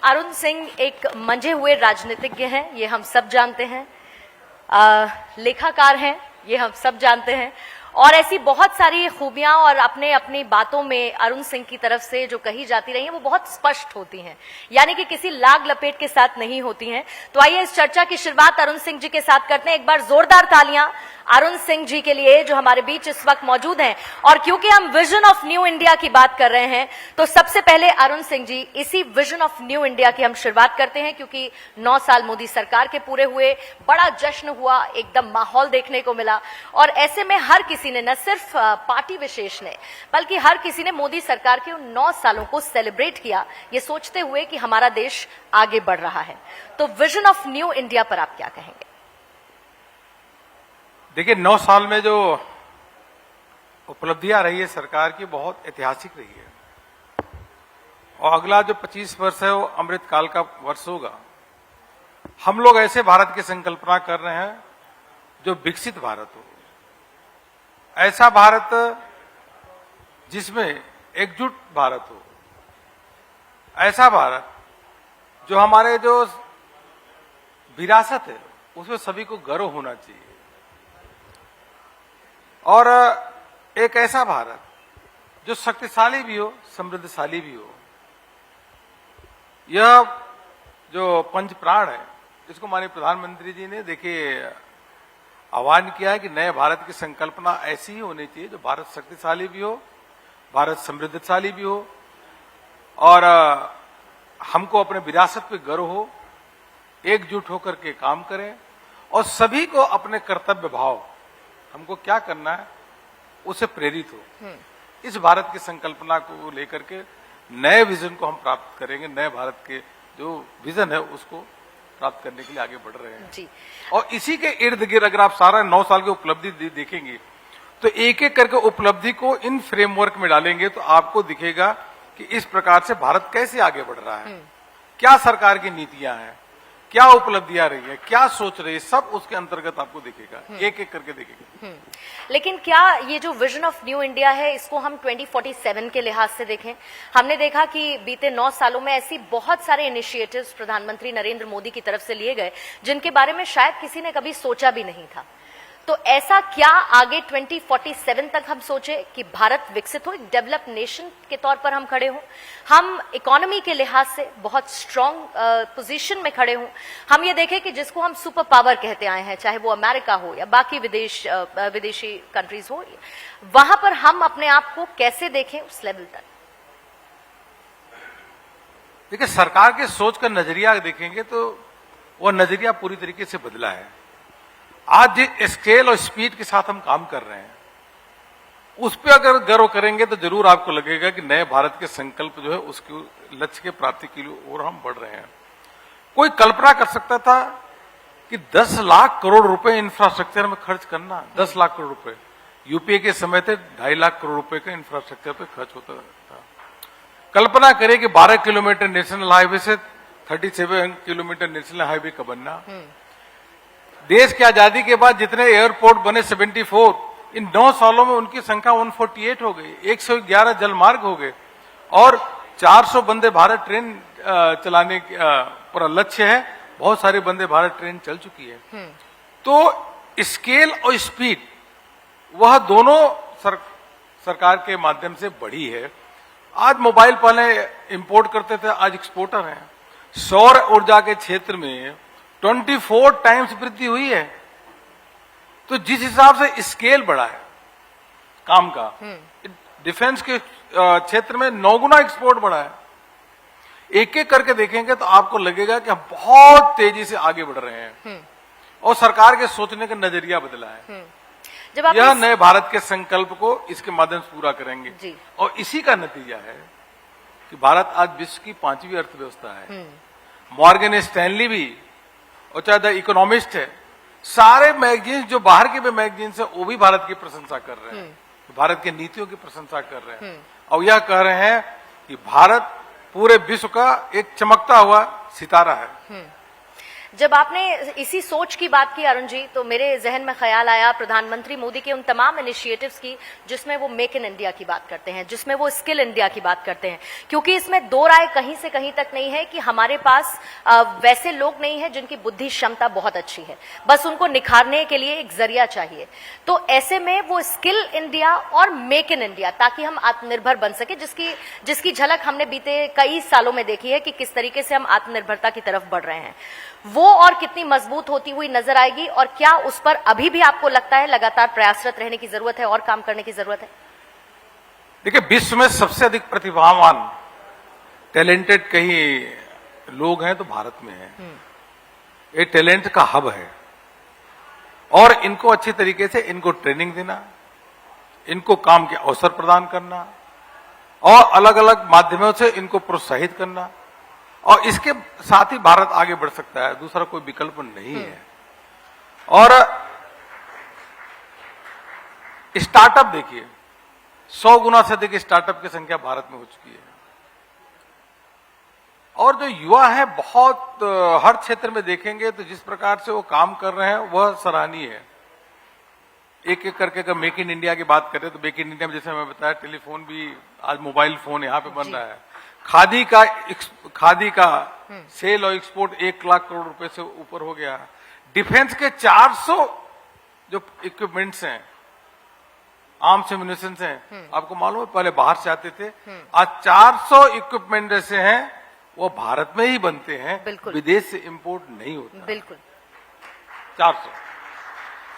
अरुण सिंह एक मंझे हुए राजनीतिज्ञ हैं, ये हम सब जानते हैं। लेखाकार हैं, ये हम सब जानते हैं। और ऐसी बहुत सारी खूबियां और अपनी बातों में अरुण सिंह की तरफ से जो कही जाती रही हैं वो बहुत स्पष्ट होती हैं, यानी कि किसी लाग लपेट के साथ नहीं होती हैं। तो आइए इस चर्चा की शुरुआत अरुण सिंह जी के साथ करते हैं। एक बार जोरदार तालियां अरुण सिंह जी के लिए जो हमारे बीच इस वक्त मौजूद हैं। और क्योंकि हम विजन ऑफ न्यू इंडिया की बात कर रहे हैं तो सबसे पहले अरुण सिंह जी, इसी विजन ऑफ न्यू इंडिया की हम शुरुआत करते हैं, क्योंकि 9 साल मोदी सरकार के पूरे हुए, बड़ा जश्न हुआ, एकदम माहौल देखने को मिला। और ऐसे में हर किसी ने, न सिर्फ पार्टी विशेष ने, बल्कि हर किसी ने मोदी सरकार के उन 9 सालों को सेलिब्रेट किया, ये सोचते हुए कि हमारा देश आगे बढ़ रहा है। तो विजन ऑफ न्यू इंडिया पर आप क्या कहेंगे? देखिए, 9 साल में जो उपलब्धियां रही है सरकार की, बहुत ऐतिहासिक रही है। और अगला जो 25 वर्ष है वो अमृतकाल का वर्ष होगा। हम लोग ऐसे भारत की संकल्पना कर रहे हैं जो विकसित भारत हो, ऐसा भारत जिसमें एकजुट भारत हो, ऐसा भारत जो हमारे जो विरासत है उसमें सभी को गर्व होना चाहिए, और एक ऐसा भारत जो शक्तिशाली भी हो, समृद्धशाली भी हो। यह जो पंच प्राण है, इसको माननीय प्रधानमंत्री जी ने देखिए आह्वान किया है कि नए भारत की संकल्पना ऐसी ही होनी चाहिए जो भारत शक्तिशाली भी हो, भारत समृद्धशाली भी हो, और हमको अपने विरासत पे गर्व हो, एकजुट होकर के काम करें, और सभी को अपने कर्तव्य भाव, हमको क्या करना है, उससे प्रेरित हो। इस भारत की संकल्पना को लेकर के नए विजन को हम प्राप्त करेंगे। नए भारत के जो विजन है उसको प्राप्त करने के लिए आगे बढ़ रहे हैं जी। और इसी के इर्द गिर्द अगर आप सारा 9 साल की उपलब्धि देखेंगे तो एक एक करके उपलब्धि को इन फ्रेमवर्क में डालेंगे तो आपको दिखेगा कि इस प्रकार से भारत कैसे आगे बढ़ रहा है, क्या सरकार की नीतियां हैं, क्या उपलब्धियां रही है, क्या सोच रही है, सब उसके अंतर्गत आपको दिखेगा, एक एक करके दिखेगा। लेकिन क्या ये जो विजन ऑफ न्यू इंडिया है, इसको हम 2047 के लिहाज से देखें? हमने देखा कि बीते 9 सालों में ऐसी बहुत सारे इनिशिएटिव्स प्रधानमंत्री नरेंद्र मोदी की तरफ से लिए गए जिनके बारे में शायद किसी ने कभी सोचा भी नहीं था। तो ऐसा क्या आगे 2047 तक हम सोचे कि भारत विकसित हो, एक डेवलप्ड नेशन के तौर पर हम खड़े हों, हम इकोनॉमी के लिहाज से बहुत स्ट्रांग पोजीशन में खड़े हों, हम ये देखें कि जिसको हम सुपर पावर कहते आए हैं, चाहे वो अमेरिका हो या बाकी विदेशी कंट्रीज हो, वहां पर हम अपने आप को कैसे देखें उस लेवल तक? देखिए, सरकार के सोच का नजरिया देखेंगे तो वो नजरिया पूरी तरीके से बदला है। आज जिस स्केल और स्पीड के साथ हम काम कर रहे हैं उस पर अगर गर्व करेंगे तो जरूर आपको लगेगा कि नए भारत के संकल्प जो है उसके लक्ष्य के प्राप्ति के लिए और हम बढ़ रहे हैं। कोई कल्पना कर सकता था कि 10 लाख करोड़ रुपए इंफ्रास्ट्रक्चर में खर्च करना, 10 लाख करोड़ रुपए यूपीए के समय थे 2.5 लाख करोड़ रुपए का इंफ्रास्ट्रक्चर पे खर्च होता था। कल्पना करें कि 12 किलोमीटर नेशनल हाईवे से 37 किलोमीटर नेशनल हाईवे का बनना, देश की आजादी के बाद जितने एयरपोर्ट बने 74, इन 9 सालों में उनकी संख्या 148 हो गई, 111 जलमार्ग हो गए, और 400 वंदे भारत ट्रेन चलाने पर लक्ष्य है। बहुत सारी वंदे भारत ट्रेन चल चुकी है। तो स्केल और स्पीड वह दोनों सरकार के माध्यम से बढ़ी है। आज मोबाइल पहले इंपोर्ट करते थे, आज एक्सपोर्टर हैं। सौर ऊर्जा के क्षेत्र में 24 टाइम्स वृद्धि हुई है। तो जिस हिसाब से स्केल बढ़ा है काम का, डिफेंस के क्षेत्र में 9 गुना एक्सपोर्ट बढ़ा है। एक एक करके देखेंगे तो आपको लगेगा कि हम बहुत तेजी से आगे बढ़ रहे हैं और सरकार के सोचने का नजरिया बदला है। जब आप यह नए भारत के संकल्प को इसके माध्यम से पूरा करेंगे जी। और इसी का नतीजा है कि भारत आज विश्व की 5वीं अर्थव्यवस्था है। मॉर्गन स्टैनली भी और चाहे द इकोनॉमिस्ट है, सारे मैगजीन जो बाहर के भी मैगजीन है वो भी भारत की प्रशंसा कर रहे हैं, भारत की नीतियों की प्रशंसा कर रहे हैं और यह कह रहे हैं कि भारत पूरे विश्व का एक चमकता हुआ सितारा है। जब आपने इसी सोच की बात की अरुण जी, तो मेरे जहन में ख्याल आया प्रधानमंत्री मोदी के उन तमाम इनिशिएटिव्स की जिसमें वो मेक इन इंडिया की बात करते हैं, जिसमें वो स्किल इंडिया की बात करते हैं। क्योंकि इसमें दो राय कहीं से कहीं तक नहीं है कि हमारे पास वैसे लोग नहीं है जिनकी बुद्धि क्षमता बहुत अच्छी है, बस उनको निखारने के लिए एक जरिया चाहिए। तो ऐसे में वो स्किल इंडिया और मेक इन इंडिया, ताकि हम आत्मनिर्भर बन सके, जिसकी झलक हमने बीते कई सालों में देखी है कि किस तरीके से हम आत्मनिर्भरता की तरफ बढ़ रहे हैं, वो और कितनी मजबूत होती हुई नजर आएगी, और क्या उस पर अभी भी आपको लगता है लगातार प्रयासरत रहने की जरूरत है और काम करने की जरूरत है? देखिए, विश्व में सबसे अधिक प्रतिभावान टैलेंटेड कहीं लोग हैं तो भारत में है। ये टैलेंट का हब है, और इनको अच्छी तरीके से इनको ट्रेनिंग देना, इनको काम के अवसर प्रदान करना, और अलग अलग माध्यमों से इनको प्रोत्साहित करना, और इसके साथ ही भारत आगे बढ़ सकता है, दूसरा कोई विकल्प नहीं है। और स्टार्टअप देखिए, 100 गुना से अधिक स्टार्टअप की संख्या भारत में हो चुकी है, और जो युवा है बहुत हर क्षेत्र में देखेंगे तो जिस प्रकार से वो काम कर रहे हैं वह सराहनीय है। एक एक करके अगर मेक इन इंडिया की बात करें तो मेक इन इंडिया में जैसे मैं बताया, टेलीफोन भी आज मोबाइल फोन यहाँ पे बन रहा है। खादी का सेल और एक्सपोर्ट 1 लाख करोड़ रुपए से ऊपर हो गया। डिफेंस के 400 जो इक्विपमेंट्स हैं, आर्म्स एम्युनिशंस हैं, आपको मालूम है पहले बाहर से आते थे, आज 400 इक्विपमेंट ऐसे हैं वो भारत में ही बनते हैं, विदेश से इंपोर्ट नहीं होता। बिल्कुल 400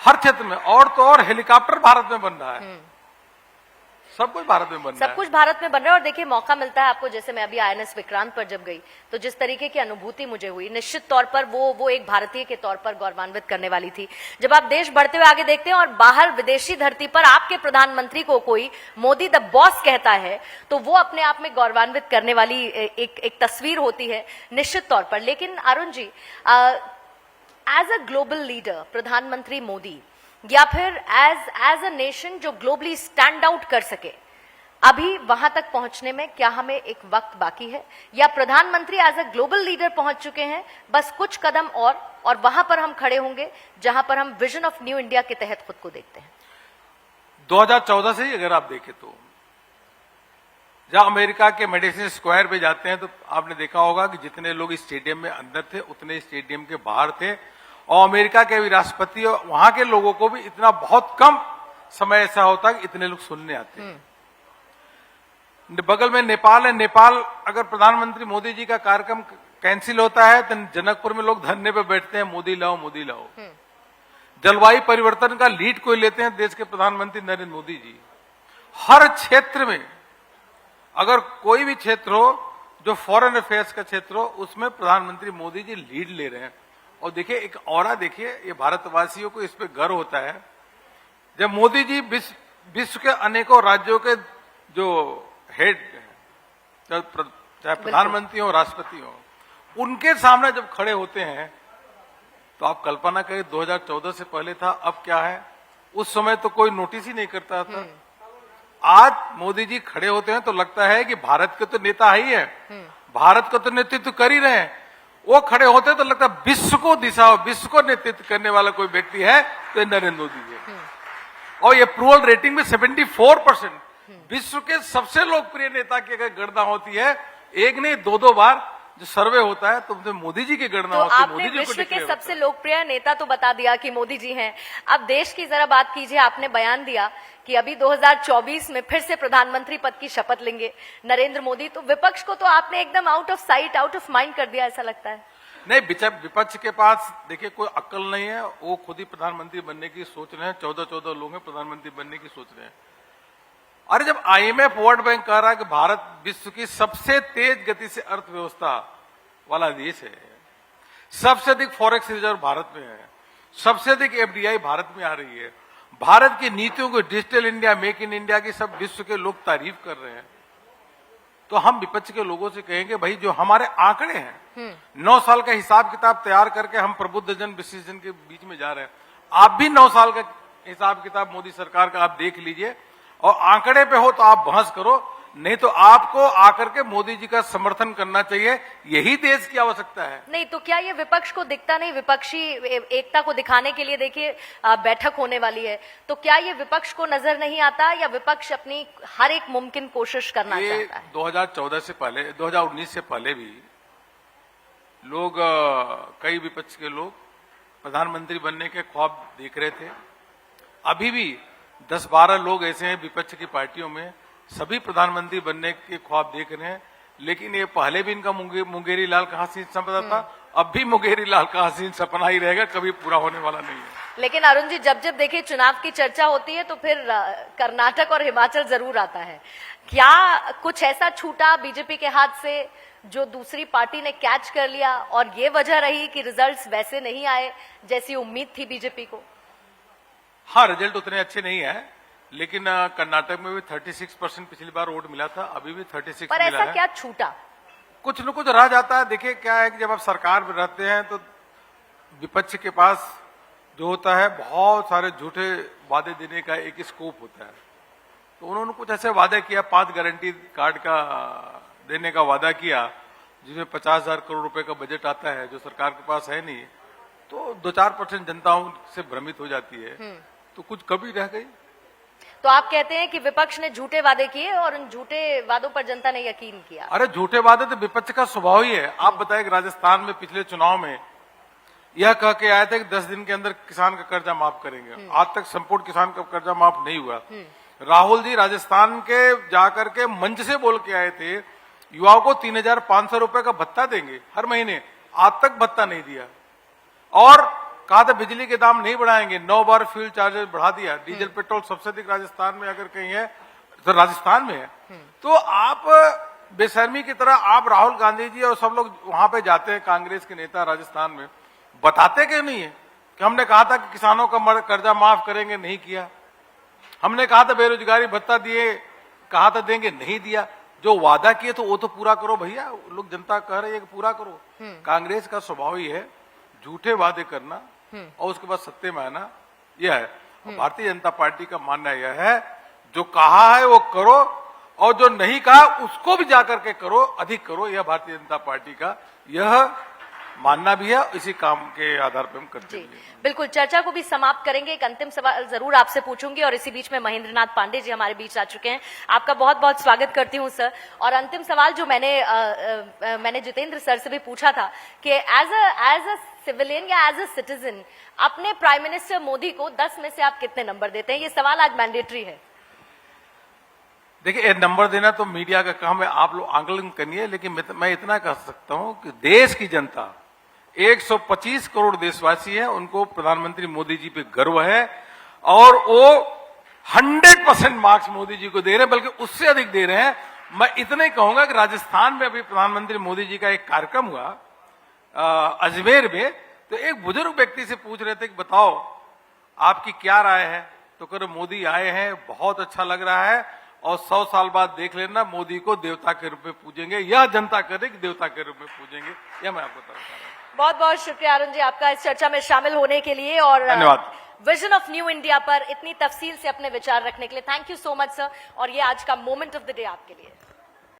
हर क्षेत्र में, और तो और हेलीकॉप्टर भारत में बन रहा है, सब कुछ भारत में बन रहा है, सब कुछ भारत में बन रहा है। और देखिए, मौका मिलता है आपको, जैसे मैं अभी INS विक्रांत पर जब गई तो जिस तरीके की अनुभूति मुझे हुई, निश्चित तौर पर वो एक भारतीय के तौर पर गौरवान्वित करने वाली थी। जब आप देश बढ़ते हुए आगे देखते हैं और बाहर विदेशी धरती पर आपके प्रधानमंत्री को कोई मोदी द बॉस कहता है, तो वो अपने आप में गौरवान्वित करने वाली एक तस्वीर होती है निश्चित तौर पर। लेकिन Arun ji, as a global leader प्रधानमंत्री मोदी, या फिर एज अ नेशन जो ग्लोबली स्टैंड आउट कर सके, अभी वहां तक पहुंचने में क्या हमें एक वक्त बाकी है, या प्रधानमंत्री एज अ ग्लोबल लीडर पहुंच चुके हैं, बस कुछ कदम और वहां पर हम खड़े होंगे जहां पर हम विजन ऑफ न्यू इंडिया के तहत खुद को देखते हैं? 2014 से ही अगर आप देखें तो जहां अमेरिका के मेडिसिन स्क्वायर पे जाते हैं तो आपने देखा होगा कि जितने लोग स्टेडियम में अंदर थे उतने स्टेडियम के बाहर थे, और अमेरिका के भी राष्ट्रपति और वहां के लोगों को भी इतना बहुत कम समय ऐसा होता है कि इतने लोग सुनने आते हैं। बगल में नेपाल है, नेपाल अगर प्रधानमंत्री मोदी जी का कार्यक्रम कैंसिल होता है तो जनकपुर में लोग धरने पे बैठते हैं, मोदी लाओ मोदी लाओ। जलवायु परिवर्तन का लीड कोई लेते हैं देश के प्रधानमंत्री नरेंद्र मोदी जी। हर क्षेत्र में अगर कोई भी क्षेत्र हो जो फॉरेन अफेयर्स का क्षेत्र हो, उसमें प्रधानमंत्री मोदी जी लीड ले रहे हैं। और देखिए, एक और देखिए, ये भारतवासियों को इस पे गर्व होता है जब मोदी जी विश्व के अनेकों राज्यों के जो हेड, चाहे प्रधानमंत्री हो राष्ट्रपति हो, उनके सामने जब खड़े होते हैं तो आप कल्पना करें 2014 से पहले था, अब क्या है। उस समय तो कोई नोटिस ही नहीं करता था। आज मोदी जी खड़े होते हैं तो लगता है कि भारत के तो नेता ही है, भारत का तो नेतृत्व कर ही रहे हैं। वो खड़े होते तो लगता है विश्व को दिशा, विश्व को नेतृत्व करने वाला कोई व्यक्ति है तो नरेंद्र मोदी जी है। और ये अप्रूवल रेटिंग में 74%, विश्व के सबसे लोकप्रिय नेता की अगर गणना होती है, एक नहीं 2-2 बार जो सर्वे होता है तो मोदी जी की गणना होती है। आपने विश्व के सबसे लोकप्रिय नेता तो बता दिया कि मोदी जी हैं। अब देश की जरा बात कीजिए। आपने बयान दिया कि अभी 2024 में फिर से प्रधानमंत्री पद की शपथ लेंगे नरेंद्र मोदी, तो विपक्ष को तो आपने एकदम out of sight out of mind कर दिया, ऐसा लगता है। नहीं, विपक्ष के पास देखिए कोई अक्ल नहीं है, वो खुद ही प्रधानमंत्री बनने की सोच रहे हैं। 14 लोग हैं प्रधानमंत्री बनने की सोच रहे हैं। अरे जब IMF वर्ल्ड बैंक कह रहा है कि भारत विश्व की सबसे तेज गति से अर्थव्यवस्था वाला देश है, सबसे अधिक फॉरेक्स रिजर्व भारत में है, सबसे अधिक FDI भारत में आ रही है, भारत की नीतियों को digital India, make in India की सब विश्व के लोग तारीफ कर रहे हैं, तो हम विपक्ष के लोगों से कहेंगे भाई जो हमारे आंकड़े हैं 9 साल का हिसाब किताब तैयार करके हम प्रबुद्ध जन विशिष्ट जन के बीच में जा रहे हैं। आप भी 9 साल का हिसाब किताब मोदी सरकार का आप देख लीजिए और आंकड़े पे हो तो आप बहस करो, नहीं तो आपको आकर के मोदी जी का समर्थन करना चाहिए। यही देश की आवश्यकता है। नहीं तो क्या ये विपक्ष को दिखता नहीं? विपक्षी एकता को दिखाने के लिए देखिए बैठक होने वाली है, तो क्या ये विपक्ष को नजर नहीं आता, या विपक्ष अपनी हर एक मुमकिन कोशिश करना चाहता है? 2014 से पहले, 2019 से पहले भी लोग, कई विपक्ष के लोग प्रधानमंत्री बनने के ख्वाब देख रहे थे। अभी भी 10-12 लोग ऐसे हैं विपक्ष की पार्टियों में, सभी प्रधानमंत्री बनने के ख्वाब देख रहे हैं। लेकिन ये पहले भी इनका मुंगेरी लाल का हसीन सपना था, अब भी मुंगेरी लाल का हसीन सपना ही रहेगा, कभी पूरा होने वाला नहीं है। लेकिन अरुण जी, जब जब देखिए चुनाव की चर्चा होती है तो फिर कर्नाटक और हिमाचल जरूर आता है। क्या कुछ ऐसा छूटा बीजेपी के हाथ से जो दूसरी पार्टी ने कैच कर लिया, और ये वजह रही कि रिजल्ट्स वैसे नहीं आए जैसी उम्मीद थी बीजेपी को? हाँ, रिजल्ट उतने अच्छे नहीं है, लेकिन कर्नाटक में भी 36% पिछली बार वोट मिला था, अभी भी 36 पर मिला ऐसा है। क्या छूटा? कुछ न कुछ रह जाता है। देखिए क्या है कि जब आप सरकार में रहते हैं तो विपक्ष के पास जो होता है, बहुत सारे झूठे वादे देने का एक स्कोप होता है। तो उन्होंने कुछ ऐसे वादे किया, 5 गारंटी कार्ड का देने का वादा किया, जिसमें 50,000 करोड़ रुपए का बजट आता है, जो सरकार के पास है नहीं। तो 2-4% जनता से भ्रमित हो जाती है, तो कुछ कमी रह गई। तो आप कहते हैं कि विपक्ष ने झूठे वादे किए और उन झूठे वादों पर जनता ने यकीन किया? अरे झूठे वादे तो विपक्ष का स्वभाव ही है। आप बताएं कि राजस्थान में पिछले चुनाव में यह कह के आए थे कि 10 दिन के अंदर किसान का कर्जा माफ करेंगे, आज तक संपूर्ण किसान का कर्जा माफ नहीं हुआ। राहुल जी राजस्थान के जाकर के मंच से बोल के आए थे, युवाओं को 3,500 रुपए का भत्ता देंगे हर महीने, आज तक भत्ता नहीं दिया। और कहा था बिजली के दाम नहीं बढ़ाएंगे, 9 बार फ्यूल चार्जेस बढ़ा दिया। डीजल पेट्रोल सबसे अधिक राजस्थान में अगर कहीं है तो राजस्थान में है। तो आप बेशर्मी की तरह आप राहुल गांधी जी और सब लोग वहां पे जाते हैं, कांग्रेस के नेता राजस्थान में, बताते क्यों नहीं है कि हमने कहा था कि किसानों का कर्जा माफ करेंगे, नहीं किया। हमने कहा था बेरोजगारी भत्ता दिए, कहा था देंगे, नहीं दिया। जो वादा किए तो वो तो पूरा करो भैया, लोग जनता कह रही है कि पूरा करो। कांग्रेस का स्वभाव ही है झूठे वादे करना और उसके बाद सत्य में आना, यह है। भारतीय जनता पार्टी का मानना यह है, जो कहा है वो करो, और जो नहीं कहा उसको भी जाकर के करो, अधिक करो। यह भारतीय जनता पार्टी का यह मानना भी है, इसी काम के आधार पर हम करते हैं। बिल्कुल, चर्चा को भी समाप्त करेंगे। एक अंतिम सवाल जरूर आपसे पूछूंगी, और इसी बीच में महेंद्र नाथ पांडे जी हमारे बीच आ चुके हैं। आपका बहुत बहुत स्वागत करती हूं सर। और अंतिम सवाल जो मैंने जितेंद्र सर से भी पूछा था कि एज अ सिविलियन या एज अ सिटीजन अपने प्राइम मिनिस्टर मोदी को 10 में से आप कितने नंबर देते हैं? ये सवाल आज मैंडेटरी है। देखिए, नंबर देना तो मीडिया का काम है, आप लोग आंकलन करिए, लेकिन मैं इतना कह सकता हूं कि देश की जनता 125 करोड़ देशवासी हैं, उनको प्रधानमंत्री मोदी जी पे गर्व है, और वो 100% मार्क्स मोदी जी को दे रहे हैं, बल्कि उससे अधिक दे रहे हैं। मैं इतना ही कहूंगा कि राजस्थान में अभी प्रधानमंत्री मोदी जी का एक कार्यक्रम हुआ अजमेर में, तो एक बुजुर्ग व्यक्ति से पूछ रहे थे कि बताओ आपकी क्या राय है, तो कह रहे मोदी आए हैं, बहुत अच्छा लग रहा है, और 100 साल बाद देख लेना मोदी को देवता के रूप में पूजेंगे, या जनता करे कि देवता के रूप में पूजेंगे। यह मैं आपको बता रहा हूं। बहुत बहुत शुक्रिया अरुण जी आपका इस चर्चा में शामिल होने के लिए, और धन्यवाद। विजन ऑफ न्यू इंडिया पर इतनी तफसील से अपने विचार रखने के लिए thank you so much sir. और ये आज का मोमेंट ऑफ द डे आपके लिए।